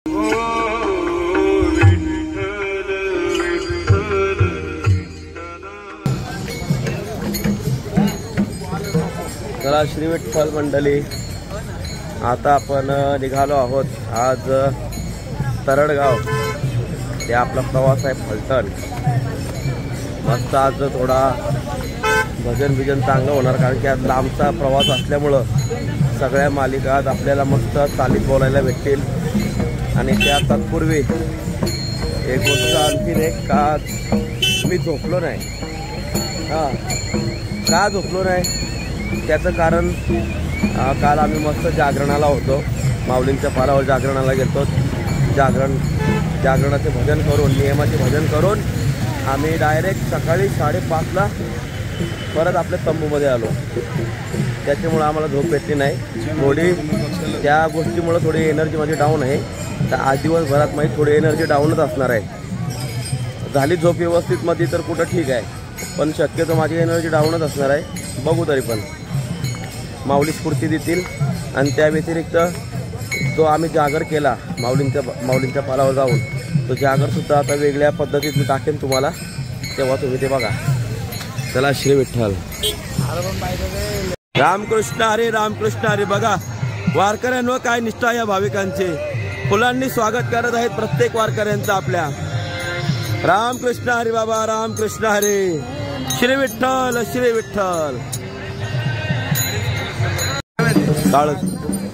चला श्री विठ्ठल मंडळी, आता आपण निघालो आहोत आज तरडगाव ते आपला प्रवास आहे फलटण। मस्त आज थोडा भजन बिजन चांगलं होणार, कारण की आज लांबचा प्रवास असल्यामुळं सगळ्या मालिका आज आपल्याला मस्त चालीत बोलायला भेटतील। आणि त्या तत्पूर्वी एक गोष्ट आणखीन एक, का मी झोपलो नाही। का झोपलो नाही त्याचं कारण, काल आम्ही मस्त जागरणाला होतो, माऊलींच्या पारावर जागरणाला गेलो। जागरणाचे भजन करून, नियमाचे भजन करून आम्ही डायरेक्ट सकाळी 5:30ला परत आपल्या तंबूमध्ये आलो। त्याच्यामुळं आम्हाला झोप भेटली नाही थोडी, त्या गोष्टीमुळं थोडी एनर्जी माझी डाऊन आहे। तर आज दिवसभरात माझी थोडी एनर्जी डाऊनच असणार आहे। झाली झोप व्यवस्थित मध्ये तर कुठं ठीक आहे, पण शक्यतो माझी एनर्जी डाऊनच असणार आहे। बघू तरी पण माऊली स्फूर्ती देतील। आणि त्या व्यतिरिक्त जो आम्ही जागर केला माऊलींच्या पारावर जाऊन, तो जागरसुद्धा आता वेगळ्या पद्धतीत मी टाकेन तुम्हाला, तेव्हा तुम्ही ते बघा। चला श्री विठ्ठल, रामकृष्ण हरी, रामकृष्ण हरी। बघा वारकऱ्यांवर काय निष्ठा या भाविकांची, फुलांनी स्वागत करत आहेत प्रत्येक वारकऱ्यांचं आपल्या। रामकृष्ण हरी बाबा, रामकृष्ण हरी, श्री विठ्ठल, श्री विठ्ठल,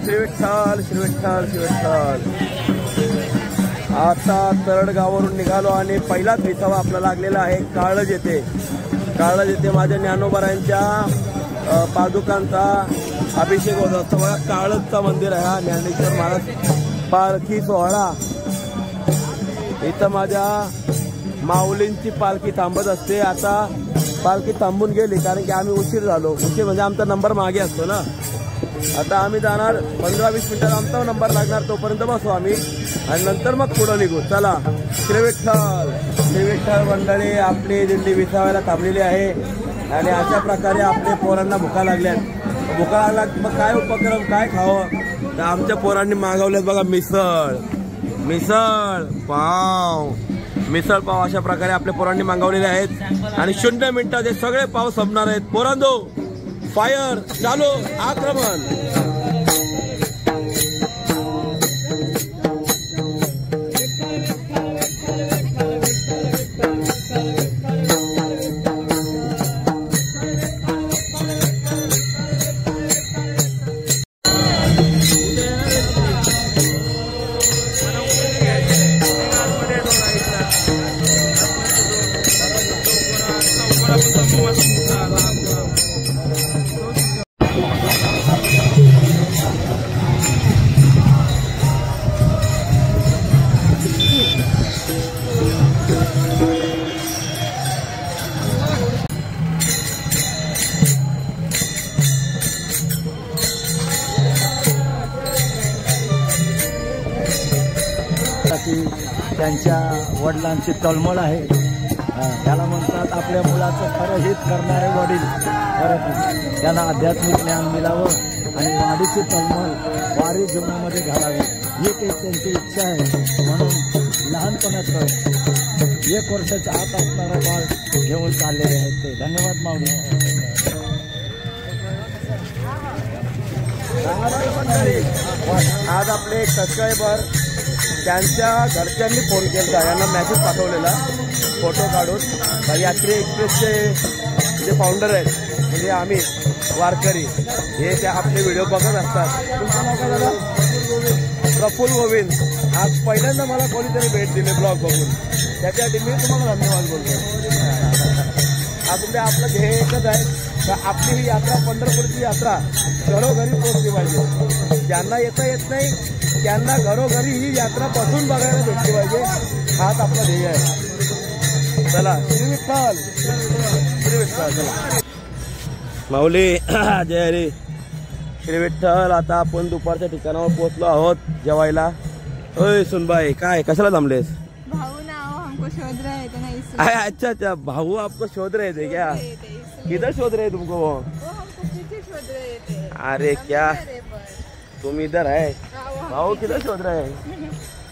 श्री विठ्ठल, श्री विठ्ठल, श्री विठ्ठल। आता तरडगाववरून निघालो आणि पहिलाच विसावा आपला लागलेला आहे काळज येथे। काळज येथे माझ्या ज्ञानोबारायांच्या पादुकांचा अभिषेक होत असतो। बघा काळजचा मंदिर आहे हा, ज्ञानेश्वर महाराज पालखी सोहळा। इथं माझ्या माऊलींची पालखी थांबत असते। आता पालखी थांबून गेली कारण की आम्ही उशीर झालो। उशीर म्हणजे आमचा नंबर मागे असतो ना। आता आम्ही जाणार 15-20 मिनिटात, आमचा नंबर लागणार, तोपर्यंत बसू आम्ही आणि नंतर मग पुढं निघू। चला श्री विठ्ठल, श्री विठ्ठल मंडळी, आपली दिंडी विसाव्याला थांबलेली आहे। आणि अशा प्रकारे आपल्या पोरांना भुका लागल्यात। भुका लागला मग काय उपक्रम, काय खावं, तर आमच्या पोरांनी मागवल्यात बघा मिसळ, मिसळ पाव, मिसळ पाव अशा प्रकारे आपल्या पोरांनी मागवलेले आहेत। आणि 0 मिनिटात हे सगळे पाव संपणार आहेत। पोरांनो फायर चालू, आक्रमण। त्यांच्या वडिलांची तळमळ आहे। त्याला म्हणतात आपल्या मुलाचं खरं हित करणारे वडील। खरं त्यांना आध्यात्मिक ज्ञान मिळावं आणि वाडीची तळमळ वारी जीवनामध्ये घालावी, ही त्यांची इच्छा आहे। म्हणून लहानपणाचं 1 वर्षाच्या आत असणारा बाळ घेऊन चाललेले आहेत ते। धन्यवाद माऊली। आज आपले एक सबस्क्रायबर त्यांच्या घरच्यांनी फोन केला, यांना मेसेज पाठवलेला फोटो काढून। यात्री एक्सप्रेसचे जे फाउंडर आहेत म्हणजे आम्ही वारकरी, हे त्या आपले व्हिडिओ बघत असतात। तुमचं नाव काय दादा? प्रफुल्ल गोविंद। आज पहिल्यांदा मला कोणीतरी भेट दिली ब्लॉग बघून, त्याच्यासाठी मी तुम्हाला धन्यवाद बोलतो। आज आपलं ध्येय एकच आहे, तर आपली ही यात्रा, पंढरपूरची यात्रा घरोघरी पोहोचली पाहिजे। ज्यांना येता येत नाही त्यांना घरोघरी ही यात्रा बसून बघायला भेटली पाहिजे, हाच आपला ध्येय आहे। चला श्री विठ्ठल, श्री विठ्ठल। चला माऊली जय हरी, श्री विठ्ठल। आता आपण दुपारच्या ठिकाणावर पोहोचलो आहोत जेवायला। ओय सुनबाई, काय कशाला थांबलेस? भाऊ ना हमको शोध रहे थे ना, अच्छा अच्छा, भाऊ आपको शोध रहे थे क्या? किधर शोध रहे तुमको? वो हमको पीछे शोध रहे थे। अरे क्या तुम इधर है, भाऊ किधर शोध रहे हैं?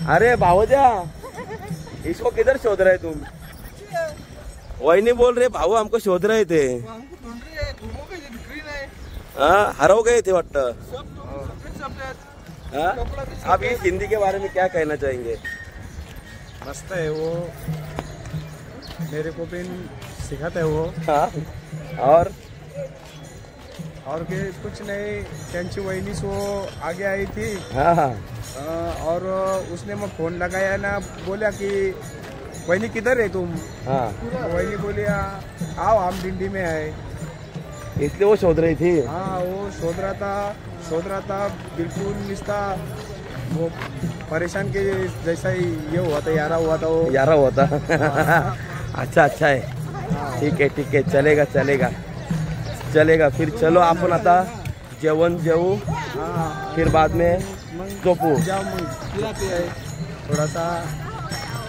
अरे भावजा, इसको किधर शोध रहे तुम? वही नहीं बोल रहे भाऊ, हमको शोध रहे थे। हाँ, हरव गए थे वाटत। हाँ, आप इस हिंदी के बारे में क्या कहना चाहेंगे? मस्त है वो, मेरे को भी सिखाते है वो। हाँ, और के कुछ नहीं, त्यांची वहिनी वो आगे आई थी। हाँ हाँ, और उसने मैं फोन लगाया ना, बोला कि वहिनी किधर है तुम? हाँ, वहिनी बोली आओ हम डिंडी में है। इसलिए वो शोध रही थी। हाँ, वो शोध रहा था बिल्कुल निस्ता वो परेशान के जैसा ही ये हुआ था, यारा हुआ था वो। यारा हुआ था। अच्छा है, ठीक है, चलेगा चलेगा। फिर चलो आपण आता जेवण जेवू, फिर बाद में झोपू। जाओ मग पिलाते आहे, थोडासा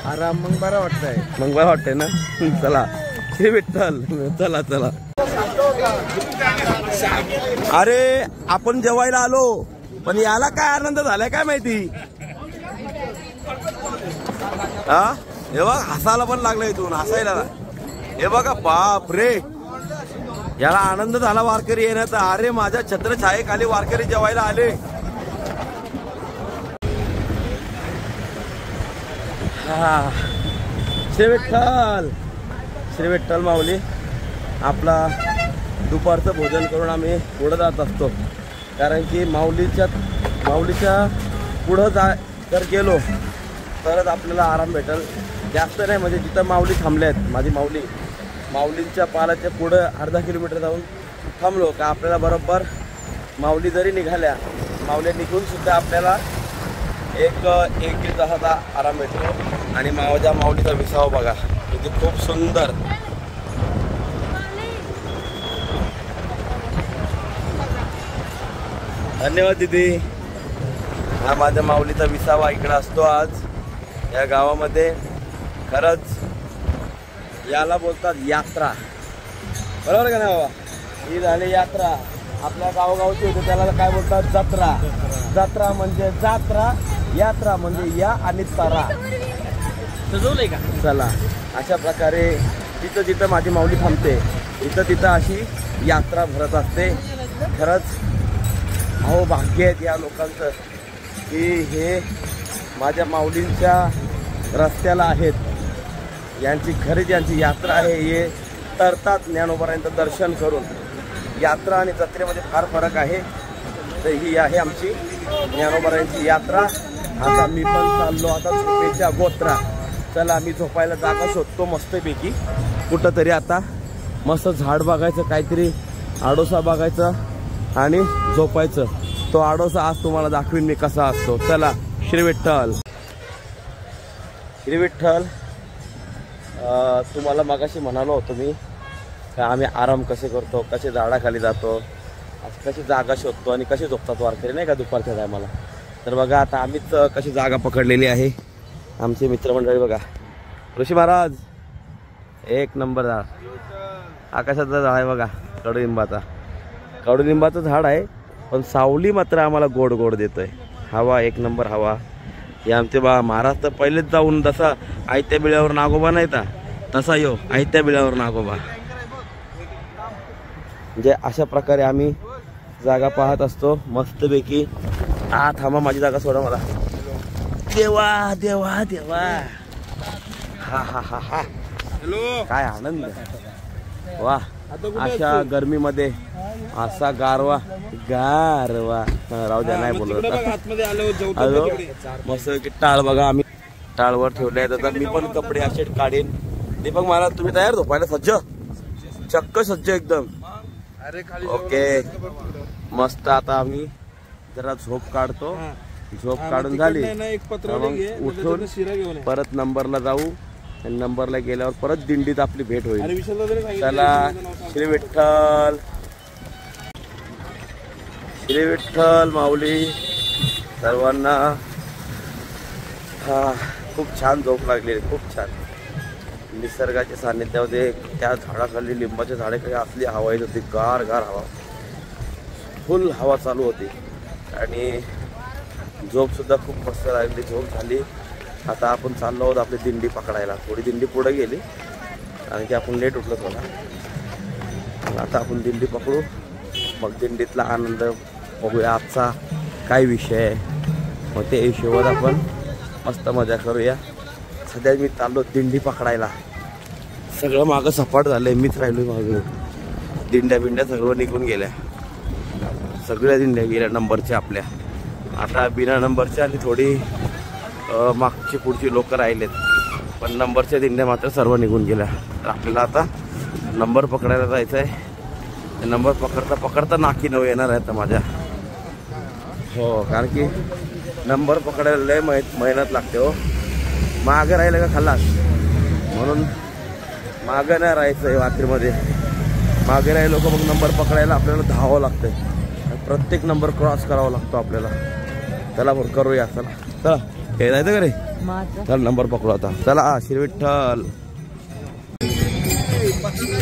आराम मग बरं वाटतंय। मग बरं वाटतंय ना? चला श्री विठ्ठल, चला। अरे आपण जेवायला आलो, पण याला काय आनंद झालाय काय माहिती? हा, हे बघ हसायला पण लागलं इथून, हसायला। हे बघा, बाप रे, याला आनंद झाला वारकरी येण्याचा। अरे माझ्या छत्रछायेखाली वारकरी जेवायला आले। हा, श्री विठ्ठल माऊली, आपला दुपारचं भोजन करून आम्ही पुढे जात असतो। कारण की माऊलीच्या पुढं जर गेलो तरच आपल्याला आराम भेटेल। जास्त नाही, म्हणजे जिथं माऊली थांबल्या आहेत, माझी माऊलींच्या पालाच्या पुढं अर्धा किलोमीटर जाऊन थांबलो का आपल्याला बरोबर माऊली जरी निघाल्या, माऊली निघून सुद्धा आपल्याला एक दीड तासाचा आराम भेटतो। आणि माझ्या माऊलीचा विसावा बघा, किती खूप सुंदर। धन्यवाद दीदी। हा माझ्या माऊलीचा विसावा इकडे असतो आज या गावामध्ये। खरंच याला बोलतात यात्रा, बरोबर का नाही बाबा? ही झाली यात्रा। आपल्या गावगावची होते त्याला काय बोलतात? जत्रा। जत्रा म्हणजे जात्रा, यात्रा म्हणजे या आणि तरा। सजवलंय का? चला, अशा प्रकारे जिथं माझी माऊली थांबते तिथं अशी यात्रा भरत असते। खरंच अहो भाग्य आहेत या लोकांचं की हे माझ्या माऊलींच्या रस्त्याला आहेत। यांची खरी ज्यांची यात्रा आहे हे तरतात ज्ञानोबारायांचं दर्शन करून। यात्रा आणि जत्रेमध्ये फार फरक आहे। तर ही आहे आमची ज्ञानोबारायांची यात्रा। आता मी पण चाललो आता झोपेच्या गोत्रा। चला, मी झोपायला जागा शोधतो मस्तपैकी कुठंतरी। आता मस्त झाड बघायचं, काहीतरी आडोसा बघायचा आणि झोपायचं। तो आडोसा आज तुम्हाला दाखवीन मी कसा असतो। चला, श्री विठ्ठल। तुम्हाला मगाशी म्हणालो होतो मी का आम्ही आराम कसे करतो, कसे झाडाखाली जातो, कशी जागा शोधतो आणि कसे झोपतात वारकरी, नाही का दुपारच्या टायमाला। तर बघा आता आम्हीच कशी जागा पकडलेली आहे। आमचे मित्रमंडळी बघा, ऋषी महाराज एक नंबर झाड, आकाशाचं झाड आहे बघा, कडुलिंबाचं झाड आहे, पण सावली मात्र आम्हाला गोड गोड देतोय। हवा एक नंबर हवा। हे आमचे महाराज तर पहिलेच जाऊन जसा आयत्या बिळावर नागोबा नाही का तसा यो आयत्या बिळावर नागोबा। म्हणजे अशा प्रकारे आम्ही जागा पाहत असतो मस्तपैकी। थांबा, माझी जागा सोडा मला। देवा देवा देवा, हा, काय आनंद, वा। अशा गर्मीमध्ये असा गारवा राहू द्या, नाही बोलत। मस्त की टाळ बघा, आम्ही टाळवर ठेवले आहेत। आता मी पण कपडे असे काढेन। दीपक महाराज तुम्ही तयार झोपायला? सज्ज, चक्क सज्ज एकदम। ओके, मस्त। आता आम्ही जरा झोप काढतो। झोप काढून झाली उठून परत नंबरला जाऊ। नंबरला गेल्यावर परत दिंडीत आपली भेट होईल। चला, श्री विठ्ठल माऊली सर्वांना। खूप छान झोप लागली, खूप छान। निसर्गाच्या सान्निध्यामध्ये त्या झाडाखाली, लिंबाच्या झाडाखाली असली हवा येत होती, गार हवा, फुल हवा चालू होती। आणि झोप सुद्धा खूप मस्त लागली, झोप झाली। आता आपण चाललो आहोत आपली दिंडी पकडायला. थोडी दिंडी पुढे गेली आणि की आपण लेट उठलो थोडा. आता आपण दिंडी पकडू, मग दिंडीतला आनंद बघूया आजचा काय विषय आहे, मग त्या हिशोबात आपण मस्त मजा करूया. सध्या मी चाललो दिंडी पकडायला. सगळं मागं सपाट झालंय, मीच राहिलोय मागं. दिंड्या बिंड्या सगळं निघून गेल्या, सगळ्या दिंड्या गेल्या नंबरच्या आपल्या. आता बिना नंबरच्या आणि थोडी मागची पुढची लोक राहिलेत, पण नंबरच्या दिंड्या मात्र सर्व निघून गेल्या. तर आपल्याला आता नंबर पकडायला जायचं आहे. नंबर पकडता पकडता नाकी नऊ येणार आहे आता माझ्या. हो, कारण की नंबर पकडायला लय मेहनत लागते हो. मागं राहिलं का खल्लास, म्हणून मागं नाही राहायचं आहे वात्रीमध्ये. मागे राहिलो का मग नंबर पकडायला आपल्याला धावावं लागतंय. प्रत्येक नंबर क्रॉस करावा लागतो आपल्याला. चला बरं करूया. चला चला, हे जायचं का रे? चल नंबर पकडू आता. चला श्री विठ्ठल.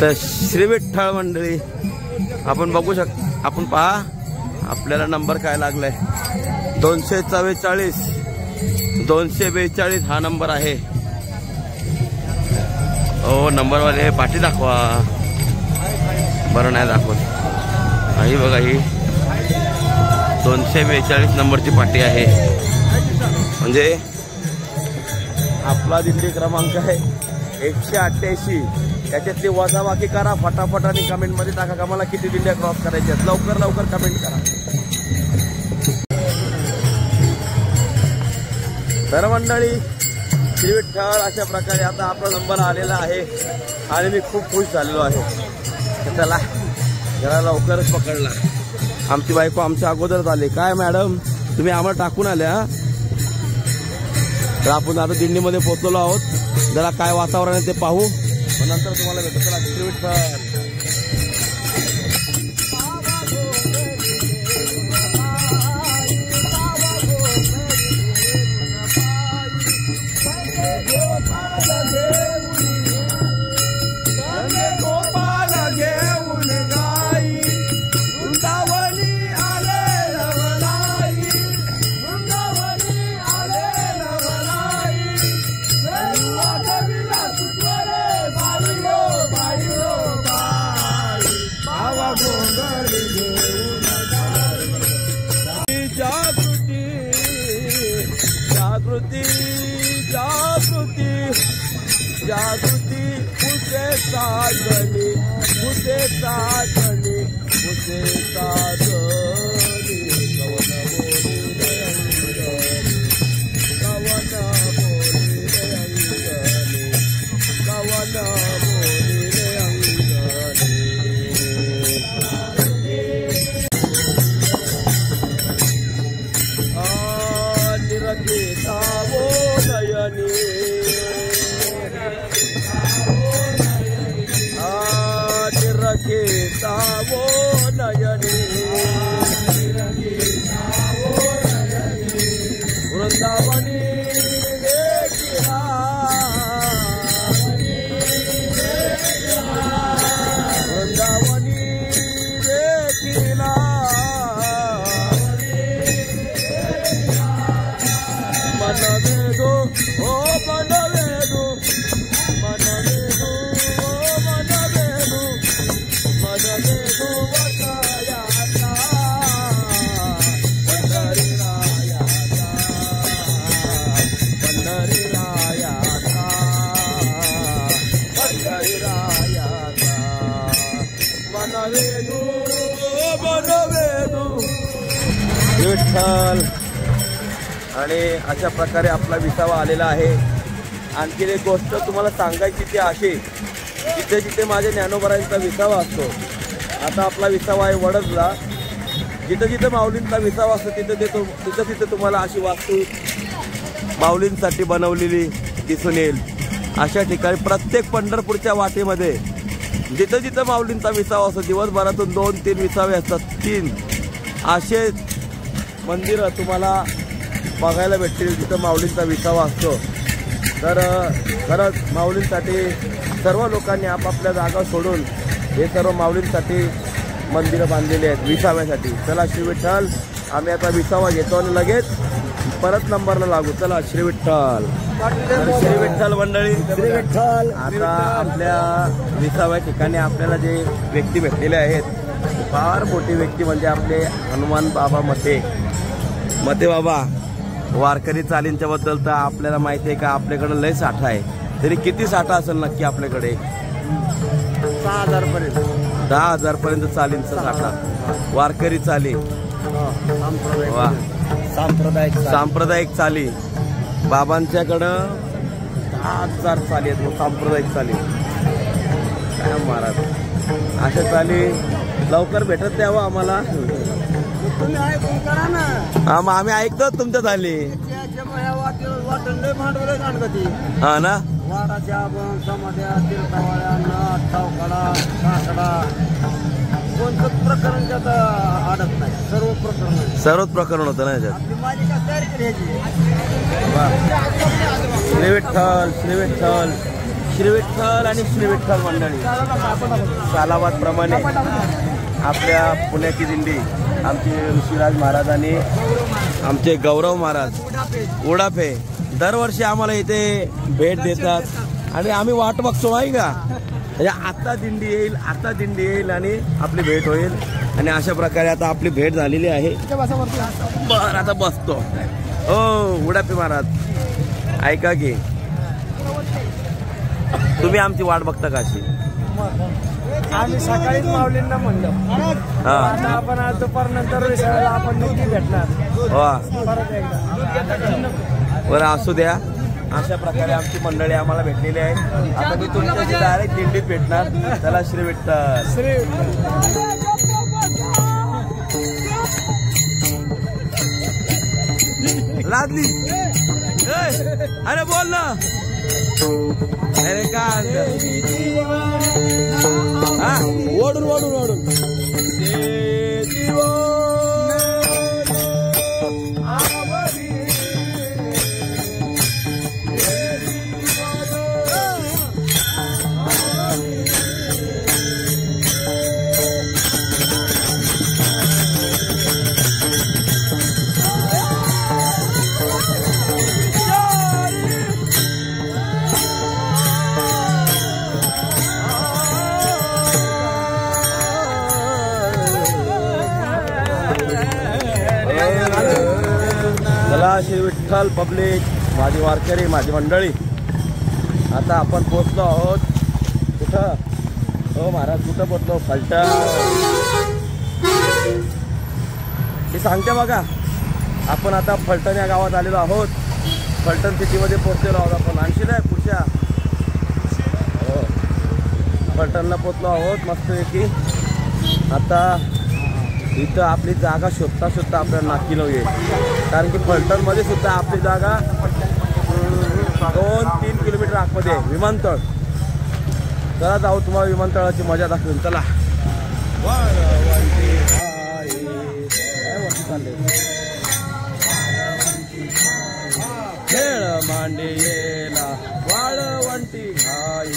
तर श्री विठ्ठल मंडळी आपण बघू आपण पहा आपल्याला नंबर काय लागलाय. 244 242 हा नंबर आहे. ओ नंबरवाले पाठी दाखवा. बरं नाही दाखवत. ही बघा, ही 242 नंबरची पाटी आहे. म्हणजे आपला दिंडी क्रमांक आहे 188. त्याच्यातली वजाबाकी करा फटाफट आणि कमेंटमध्ये टाका का मला किती दिंड्या क्रॉस करायच्या. लवकर लवकर कमेंट करा. तर मंडळी श्री विठ्ठल, अशा प्रकारे आता आपला नंबर आलेला आहे आणि मी खूप खुश झालेलो आहे. चला जरा लवकरच पकडला. आमची बायको आमच्या अगोदरच आली. काय मॅडम तुम्ही आम्हाला टाकून आल्या? तर आपण आता दिंडीमध्ये पोहोचलो आहोत. जरा काय वातावरण आहे ते पाहू, नंतर तुम्हाला भेटू. चला श्री विठ्ठल. जागृती उसे साधनी, उसे साधनी, उसे साधनी. कवन बोलिले अंगणी, कवन बोलिले अंगणी, कवन बोलिले अंगणी. निरखिता वो नयनी, निरखिता वो नयनी, वृंदावनी देखिला, वृंदावनी देखिला. मन वेदो ओ मन वेदो, मन वेदो ओ मन वेदो, मन वेदो वसायाचा पंढरी रायाचा, पंढरी रायाचा, पंढरी रायाचा. मन वेदो ओ मन वेदो. विठ्ठल. आणि अशा प्रकारे आपला विसावा आलेला आहे. आणखीन एक गोष्ट तुम्हाला सांगायची ती अशी, जिथे जिथे माझ्या ज्ञानोबरांचा विसावा असतो. आता आपला विसावा आहे वडदला. जिथे जिथे माऊलींचा विसावा असतो तिथे तिथे तुम्हाला अशी वास्तू माऊलींसाठी बनवलेली दिसून येईल. अशा ठिकाणी प्रत्येक पंढरपूरच्या वाटेमध्ये जिथं जिथं माऊलींचा विसावा असतो, दिवसभरातून 2-3 विसावे असतात. 3 असे मंदिरं तुम्हाला बघायला भेटतील जिथं माऊलींचा विसावा असतो. तर खरंच माऊलींसाठी सर्व लोकांनी आपापल्या जागा सोडून हे सर्व माऊलींसाठी मंदिरं बांधलेली आहेत विसाव्यासाठी. चला श्री विठ्ठल. आम्ही आता विसावा घेतो आणि लगेच परत नंबरला लागू. चला श्री विठ्ठल. श्री विठ्ठल मंडळी, श्री विठ्ठल. आता आपल्या 20व्या ठिकाणी आपल्याला जे व्यक्ती भेटलेले आहेत फार मोठी व्यक्ती म्हणजे आपले हनुमान बाबा मते बाबा. वारकरी चालींच्या बद्दल तर आपल्याला माहिती आहे का आपल्याकडे लय साठा आहे. तरी किती साठा असेल नक्की आपल्याकडे? 6,000 पर्यंत. 10,000 पर्यंत चालींचा साठा. वारकरी चाली, वा, सांप्रदायिक चाली बाबांच्याकडं 10,000 चाली आहेत. सांप्रदायिक चाली काय महाराज, अशा चाली लवकर भेटत द्यावं आम्हाला. तुम्ही ऐकून करा ना. हा मग आम्ही ऐकतो तुमच्या चाली. हा ना, वाडाच्या समाध्या, तीर्थावाळ्या, नट, ठावकडा, काकडा, कोणतंच प्रकरण त्यात अडत नाही. सर्वच प्रकरण होतं ना याच्यात. आपली मालिका तयार केली ह्याची. श्री विठ्ठल, श्री विठ्ठल, श्री विठ्ठल आणि श्री विठ्ठल मंडळी. सालाबाद प्रमाणे आपल्या पुण्याची दिंडी आमचे ऋषीराज महाराज आणि आमचे गौरव महाराज उडापे दरवर्षी आम्हाला इथे भेट देतात आणि आम्ही वाट बघतो माही का, म्हणजे आता दिंडी येईल, आता दिंडी येईल आणि आपली भेट होईल. आणि अशा प्रकारे आता आपली भेट झालेली आहे. बरं आता बसतो. हो उडापे महाराज ऐका की, तुम्ही आमची वाट बघता का अशी? आम्ही सकाळीच माऊलींना म्हणलं हा आपण आज दुपारनंतर आपण नक्की भेटणार. वा परत एकदा बरं असू द्या. अशा प्रकारे आमची मंडळी आम्हाला भेटलेली आहे. आता मी तुमच्याशी डायरेक्ट दिंडीत भेटणार. चला श्री विठ्ठल. श्री लादली. अरे बोल ना. अरे काय हा ओढून ओढून ओढून श्री विठ्ठल पब्लिक, माझी वारकरी, माझी मंडळी. आता आपण पोहोचलो आहोत कुठं? हो महाराज कुठं पोहोचलो? फलटण. हे सांगते बघा, आपण आता फलटण या गावात आलेलो आहोत. फलटण सिटीमध्ये पोहोचलेलो आहोत आपण. आणखी नाही पुढच्या हो फलटणला पोहोचलो आहोत मस्तपैकी. आता इथं आपली जागा शोधता शोधता आपल्याला नाकी नव्हे, कारण की फलटणमध्ये सुद्धा आपली जागा 2-3 किलोमीटर आतमध्ये आहे विमानतळ. चला जाऊ, तुम्हाला विमानतळाची मजा दाखवून. चला. खेळ मांडियेला वाळवंटी घाई,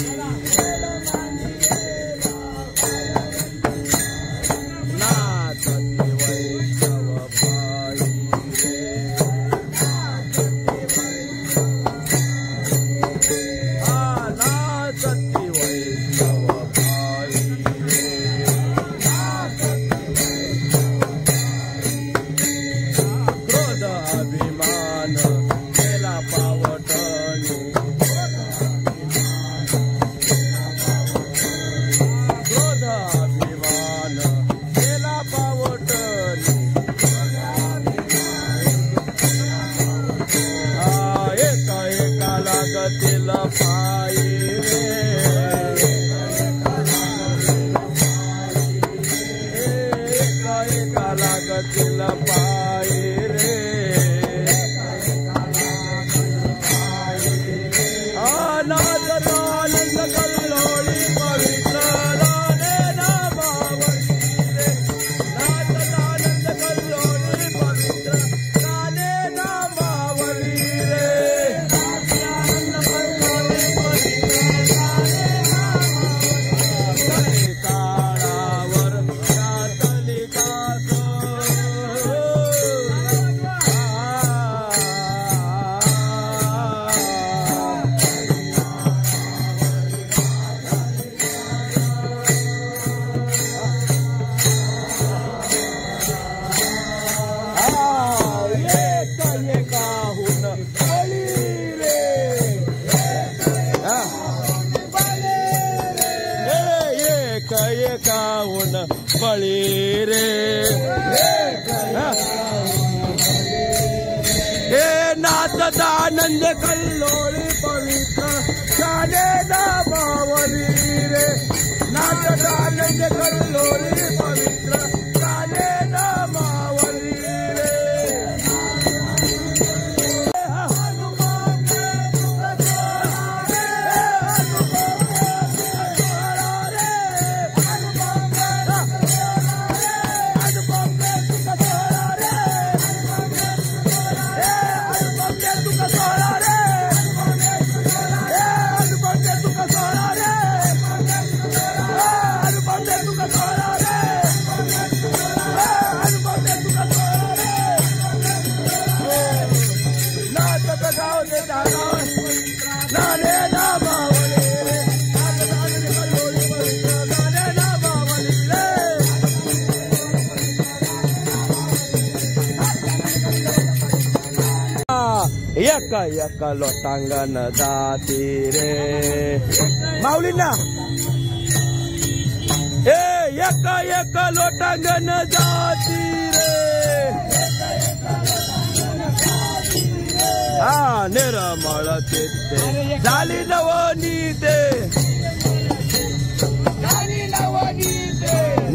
बळी रे हे नाचता आनंद कल्लोळी पवित्र शाने नामावली रे नाचता आनंद कल्लोळी पवित्र शाने नामावली रे एका एका लोटांगण जाती रे माऊलींना हे एका एका लोटांगण जाती रे हा निरमळ चित्ते झाली नवनीते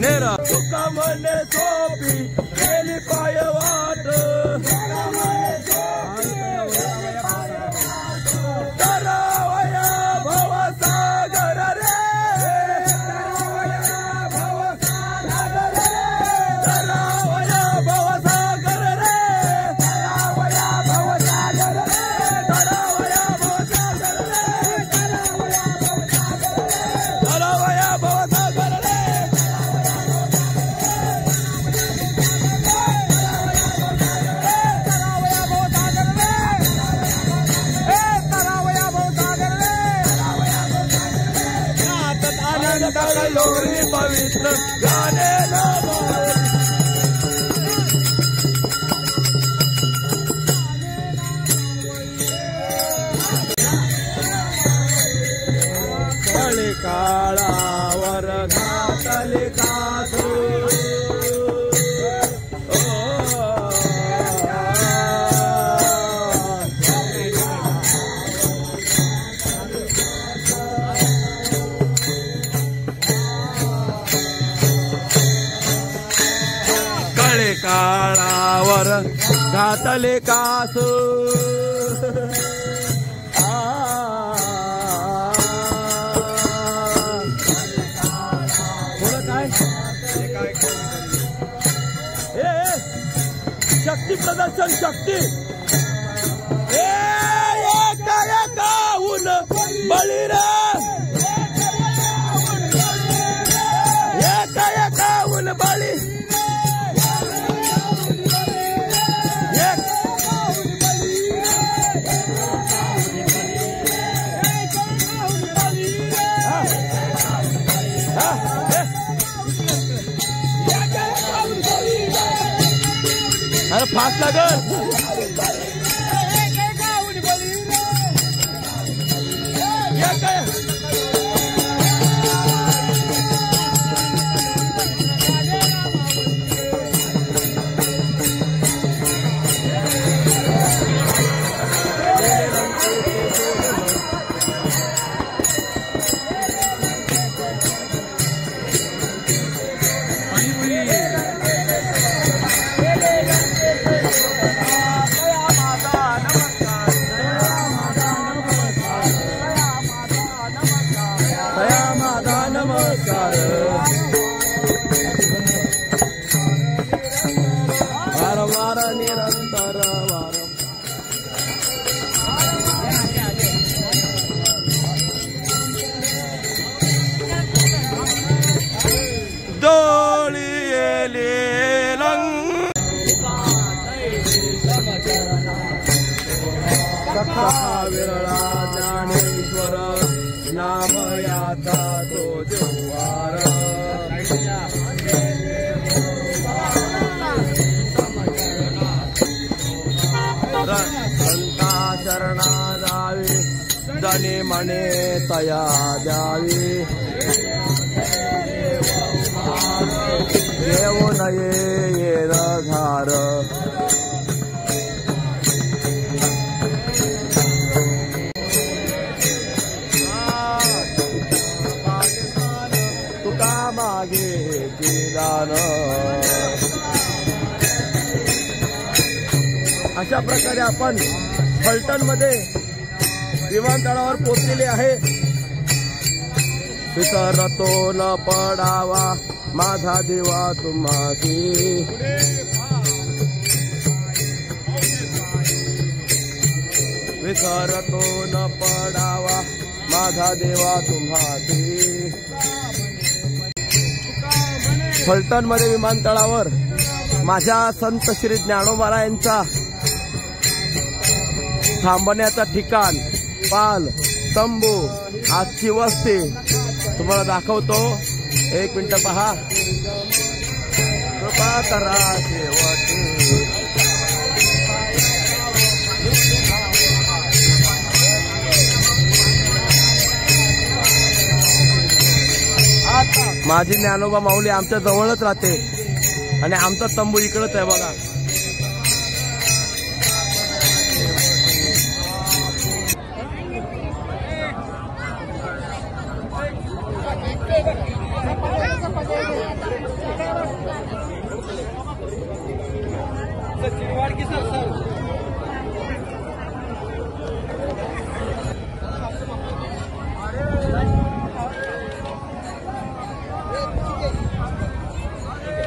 नेरा तुका म्हणे सोपी गेली पाय वाट तरावया भवसागर रे तरावया भवसागर रे तरावया भवसागर रे तरावया भवसागर रे तरावया भवसागर रे लोरी पवित्र गाणे काळे काळावर घातले कासू काळावर घातले कास काय शक्ती प्रदर्शन शक्ती गाऊन बळी रे गाऊन बळी अरे फास्ट लागल नमस्कार वारंवार निरंतर वारं दोळी येले रंग सखा विरळा ज्ञानेश्वर नाम याचा तो जोवार संता शरणा जावी जने म्हणे तया द्यावी घेऊन येन झार तुका मागे दान. अशा प्रकारे आपण फलटणमध्ये विमानतळावर पोहोचलेले आहे. विसरतो न पडावा माझा देवा तुम्हासी. विसरतो न पडावा माझा देवा तुम्हासी. फलटणमध्ये विमानतळावर माझ्या संत श्री ज्ञानोबा यांचा थांबण्याचा ठिकाण, पाल, तंबू, आजची वस्ती तुम्हाला दाखवतो. एक मिनिट पहा. कृपा करा शेवटी. माझी ज्ञानोबा माऊली आमच्या जवळच राहते आणि आमचा तंबू इकडच आहे बघा.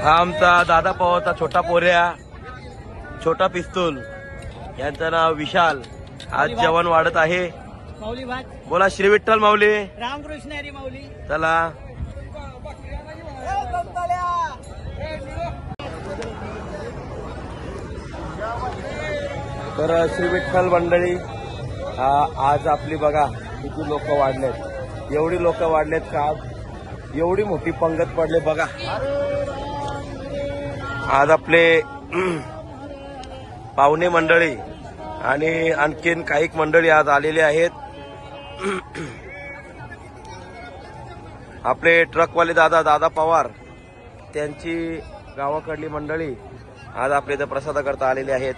हा आमचा दादा पवारचा छोटा पोऱ्या, छोटा पिस्तूल, यांचं नाव विशाल. आज जेवण वाढत आहे. माऊली भात. बोला श्री विठ्ठल माऊली. रामकृष्ण हरी माऊली. चला. तर श्री विठ्ठल मंडळी, आज आपली बघा किती लोक वाढलेत. एवढी लोक वाढलेत का आज एवढी मोठी पंगत पडले बघा. आज आपले पाहुणे मंडळी आणि आणखीन काही मंडळी आज आलेले आहेत. आपले ट्रकवाले दादा पवार त्यांची गावाकडली मंडळी आज आपल्या इथे प्रसादाकरता आलेले आहेत.